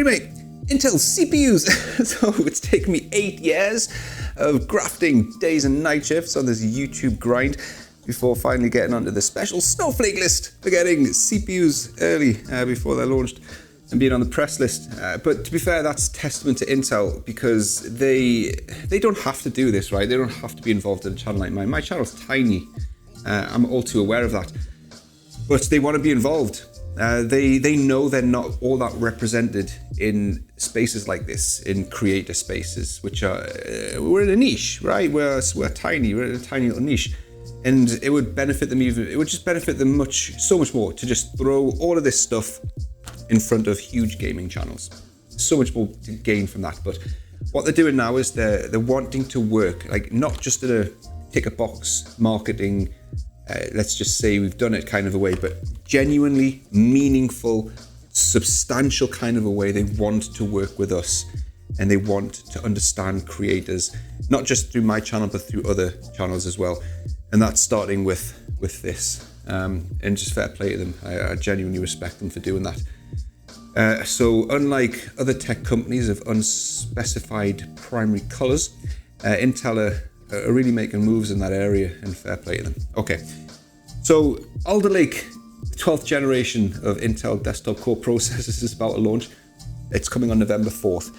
Remake Intel CPUs. So it's taken me 8 years of grafting days and night shifts on this YouTube grind before finally getting onto the special snowflake list for getting CPUs early before they're launched and being on the press list. But to be fair, that's testament to Intel, because they don't have to do this, right? They don't have to be involved in a channel like mine. My channel's tiny. I'm all too aware of that. But they want to be involved. They know they're not all that represented in spaces like this, in creator spaces, which are, we're in a niche, right? We're tiny, we're in a tiny little niche. And it would benefit them it would just benefit them so much more to just throw all of this stuff in front of huge gaming channels. So much more to gain from that. But what they're doing now is they're wanting to work, like not just in a tick a box marketing, let's just say we've done it kind of a way, but genuinely meaningful, substantial kind of a way. They want to work with us and they want to understand creators, not just through my channel, but through other channels as well. And that's starting with this, and just fair play to them. I genuinely respect them for doing that. So unlike other tech companies of unspecified primary colors, Intel are really making moves in that area, and fair play to them. Okay, so Alder Lake, the 12th generation of Intel desktop core processors is about to launch. It's coming on November 4th.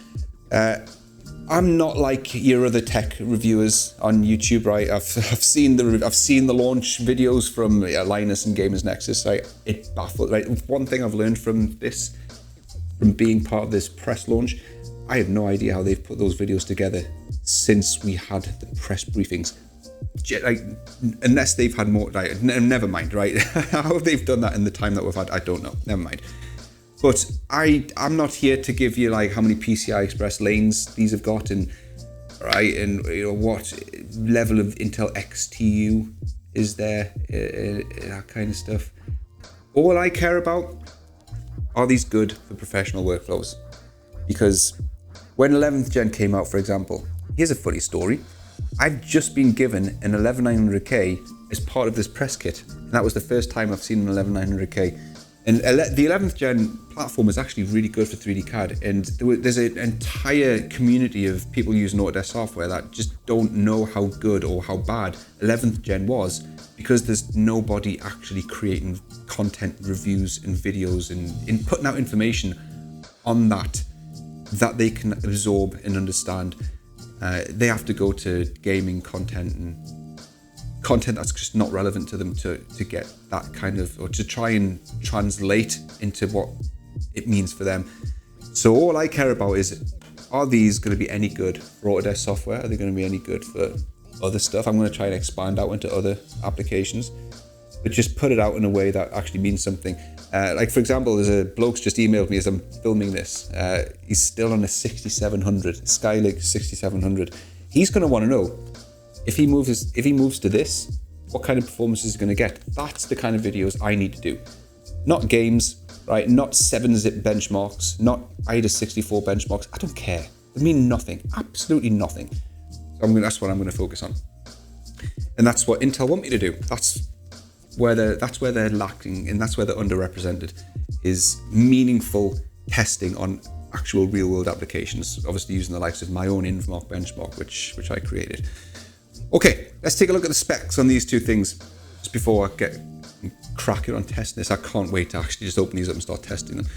I'm not like your other tech reviewers on YouTube, right? I've seen the launch videos from Linus and Gamers Nexus. Right? It baffled. Right? One thing I've learned from being part of this press launch, I have no idea how they've put those videos together since we had the press briefings. Like, unless they've had more, like, never mind, right? How they've done that in the time that we've had, I don't know. Never mind. But I'm not here to give you like how many PCI Express lanes these have got, and right, and you know what level of Intel XTU is there, that kind of stuff. All I care about are these good for professional workflows. Because when 11th gen came out, for example, here's a funny story. I've just been given an 11900K as part of this press kit, and that was the first time I've seen an 11900K. And the 11th gen platform is actually really good for 3D CAD, and there's an entire community of people using Autodesk software that just don't know how good or how bad 11th gen was, because there's nobody actually creating content reviews and videos and putting out information on that they can absorb and understand. They have to go to gaming content and content that's just not relevant to them to get that kind of, or to try and translate into what it means for them. So all I care about is, are these going to be any good for Autodesk software? Are they going to be any good for other stuff? I'm going to try and expand out into other applications, but just put it out in a way that actually means something. Like for example, there's a bloke's just emailed me as I'm filming this. He's still on a 6700, Skylake 6700. He's going to want to know, if he moves to this, what kind of performance is he going to get? That's the kind of videos I need to do. Not games, right? Not 7-zip benchmarks, not AIDA64 benchmarks. I don't care. They mean nothing, absolutely nothing. So that's what I'm going to focus on. And that's what Intel want me to do. That's where they're lacking, and that's where they're underrepresented, is meaningful testing on actual real world applications, obviously using the likes of my own Invermark benchmark, which I created. Okay, let's take a look at the specs on these two things just before I get cracking on testing this. I can't wait to actually just open these up and start testing them.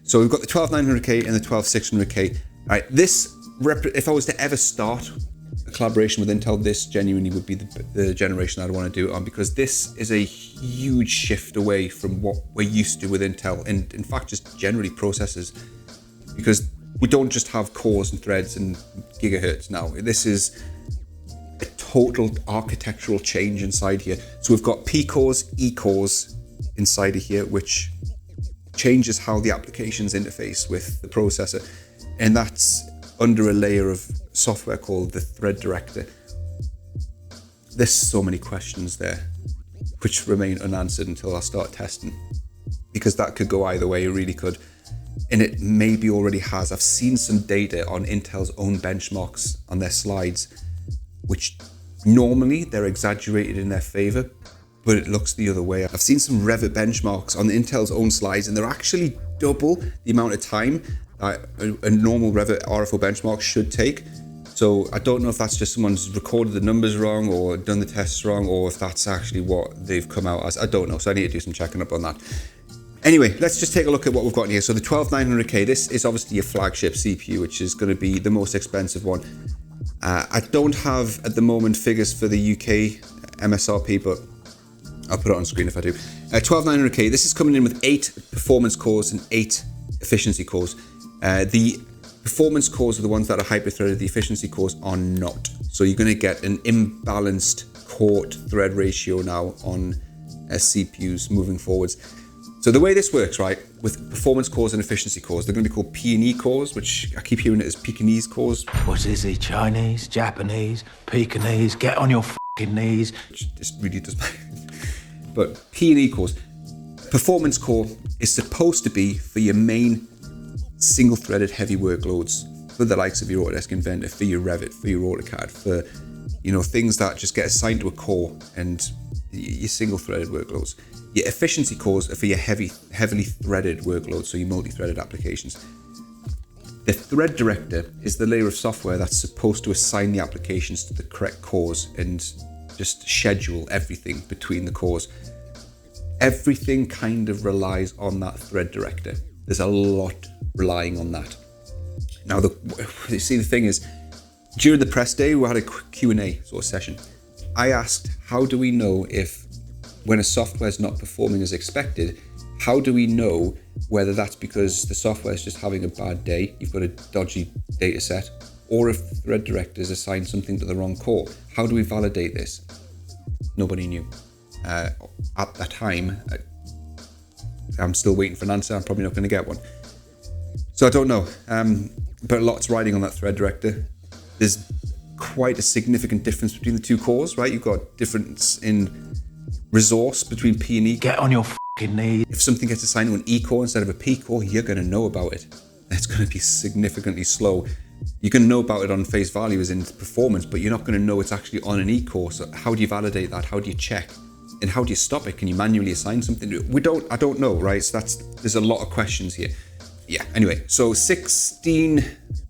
So we've got the 12900K and the 12600K. All right, if I was to ever start a collaboration with Intel, this genuinely would be the generation I'd want to do it on, because this is a huge shift away from what we're used to with Intel, and in fact just generally processors, because we don't just have cores and threads and gigahertz now. This is a total architectural change inside here. So we've got P cores, E cores inside of here, which changes how the applications interface with the processor, and that's under a layer of software called the thread director. There's so many questions there which remain unanswered until I start testing, because that could go either way. It really could, and it maybe already has. I've seen some data on Intel's own benchmarks on their slides, which normally they're exaggerated in their favor, but it looks the other way. I've seen some Revit benchmarks on Intel's own slides, and they're actually double the amount of time a normal Revit RFO benchmark should take. So I don't know if that's just someone's recorded the numbers wrong or done the tests wrong, or if that's actually what they've come out as. I don't know, so I need to do some checking up on that. Anyway, let's just take a look at what we've got in here. So the 12900K, this is obviously your flagship CPU, which is going to be the most expensive one. I don't have at the moment figures for the UK MSRP, but I'll put it on screen if I do. 12900K, this is coming in with 8 performance cores and 8 efficiency cores. The performance cores are the ones that are hyper-threaded, the efficiency cores are not. So you're going to get an imbalanced core to thread ratio now on CPUs moving forwards. So the way this works, right, with performance cores and efficiency cores, they're going to be called P&E cores, which I keep hearing it as Pekingese cores. What is he, Chinese, Japanese, Pekingese? Get on your fucking knees. Which just really does my... But P&E cores, performance core is supposed to be for your main single-threaded heavy workloads, for the likes of your Autodesk Inventor, for your Revit, for your AutoCAD, for, you know, things that just get assigned to a core and your single-threaded workloads. Your efficiency cores are for your heavily threaded workloads, so your multi-threaded applications. The thread director is the layer of software that's supposed to assign the applications to the correct cores and just schedule everything between the cores. Everything kind of relies on that thread director. There's a lot relying on that. Now, you see, the thing is, during the press day, we had a Q&A sort of session. I asked, how do we know if, when a software is not performing as expected, how do we know whether that's because the software is just having a bad day, you've got a dodgy data set, or if the thread director has assigned something to the wrong core? How do we validate this? Nobody knew. At that time, I'm still waiting for an answer. I'm probably not going to get one. So I don't know. But lots riding on that thread director. There's quite a significant difference between the two cores, right? You've got difference in resource between P and E. Get on your fucking knees. If something gets assigned to an E core instead of a P core, you're going to know about it. It's going to be significantly slow. You can know about it on face value as in performance, but you're not going to know it's actually on an E core. So how do you validate that? How do you check? And how do you stop it? Can you manually assign something to it? I don't know, right? So there's a lot of questions here. Yeah, anyway, so 16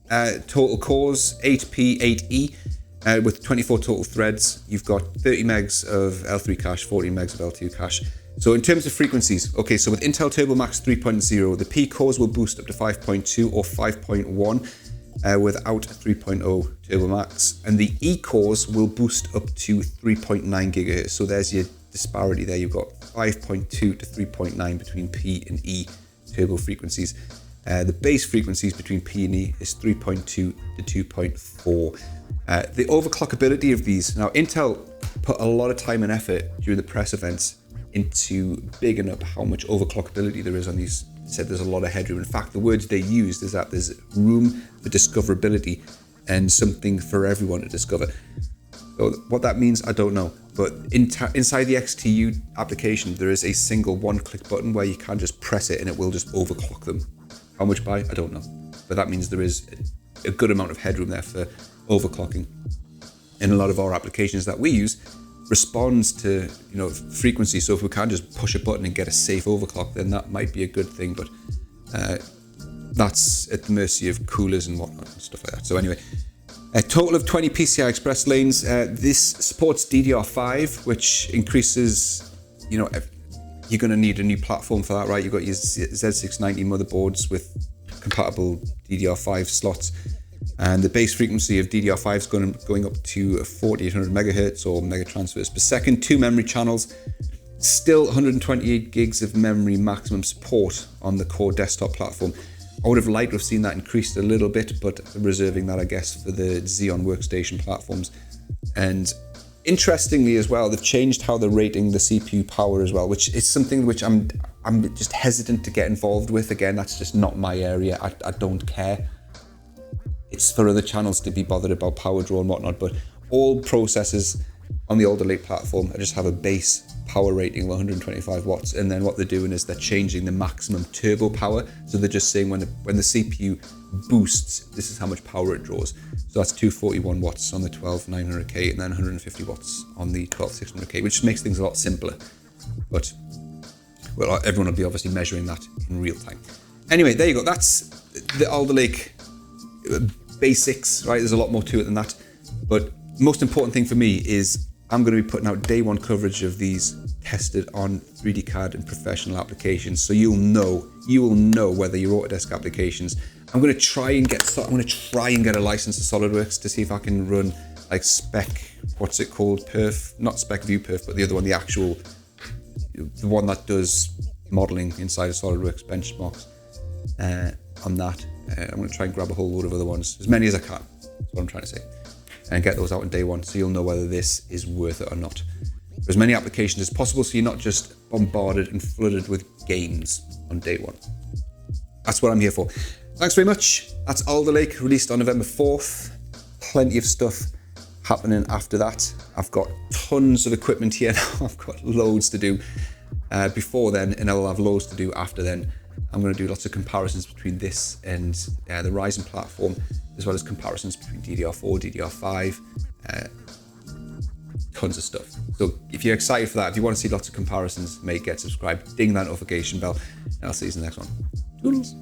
total cores, 8P, 8E, with 24 total threads. You've got 30 megs of L3 cache, 14 megs of L2 cache. So in terms of frequencies, okay, so with Intel Turbo Max 3.0, the P cores will boost up to 5.2 or 5.1 without 3.0 Turbo Max. And the E cores will boost up to 3.9 gigahertz. So there's your disparity there. You've got 5.2 to 3.9 between P and E turbo frequencies. The base frequencies between P and E is 3.2 to 2.4. The overclockability of these, now Intel put a lot of time and effort during the press events into bigging up how much overclockability there is on these. They said there's a lot of headroom. In fact, the words they used is that there's room for discoverability and something for everyone to discover. So what that means, I don't know. But inside the XTU application, there is a single one-click button where you can just press it and it will just overclock them. How much by? I don't know. But that means there is a good amount of headroom there for overclocking. And a lot of our applications that we use responds to, you know, frequency. So if we can just push a button and get a safe overclock, then that might be a good thing. But that's at the mercy of coolers and whatnot and stuff like that. So anyway, a total of 20 PCI Express lanes. This supports DDR5, which increases, you know, you're going to need a new platform for that, right? You've got your Z690 motherboards with compatible DDR5 slots. And the base frequency of DDR5 is going up to 4800 megahertz or mega transfers per second. 2 memory channels, still 128 gigs of memory maximum support on the core desktop platform. I would have liked to have seen that increased a little bit, but reserving that, I guess, for the Xeon workstation platforms. And interestingly as well, they've changed how they're rating the CPU power as well, which is something which I'm just hesitant to get involved with. Again, that's just not my area. I don't care. It's for other channels to be bothered about power draw and whatnot, but all processors on the Alder Lake platform just have a base power rating of 125 watts, and then what they're doing is they're changing the maximum turbo power. So they're just saying when the CPU boosts, this is how much power it draws. So that's 241 watts on the 12900K and then 150 watts on the 12600K, which makes things a lot simpler. But well, everyone will be obviously measuring that in real time. Anyway, there you go. That's the Alder Lake basics, right? There's a lot more to it than that. But most important thing for me is I'm going to be putting out day one coverage of these tested on 3D CAD and professional applications. So you will know whether your Autodesk applications. I'm going to try and get a license to SolidWorks to see if I can run like what's it called? Perf, not Spec View Perf, but the other one, the one that does modeling inside of SolidWorks benchmarks on that. I'm going to try and grab a whole load of other ones, as many as I can. That's what I'm trying to say. And get those out on day one so you'll know whether this is worth it or not. For as many applications as possible so you're not just bombarded and flooded with games on day one. That's what I'm here for. Thanks very much. That's Alder Lake, released on November 4th. Plenty of stuff happening after that. I've got tons of equipment here now. I've got loads to do before then, and I will have loads to do after then. I'm going to do lots of comparisons between this and the Ryzen platform, as well as comparisons between DDR4, DDR5, tons of stuff. So if you're excited for that, if you want to see lots of comparisons, get subscribed, ding that notification bell, and I'll see you in the next one. Toodles.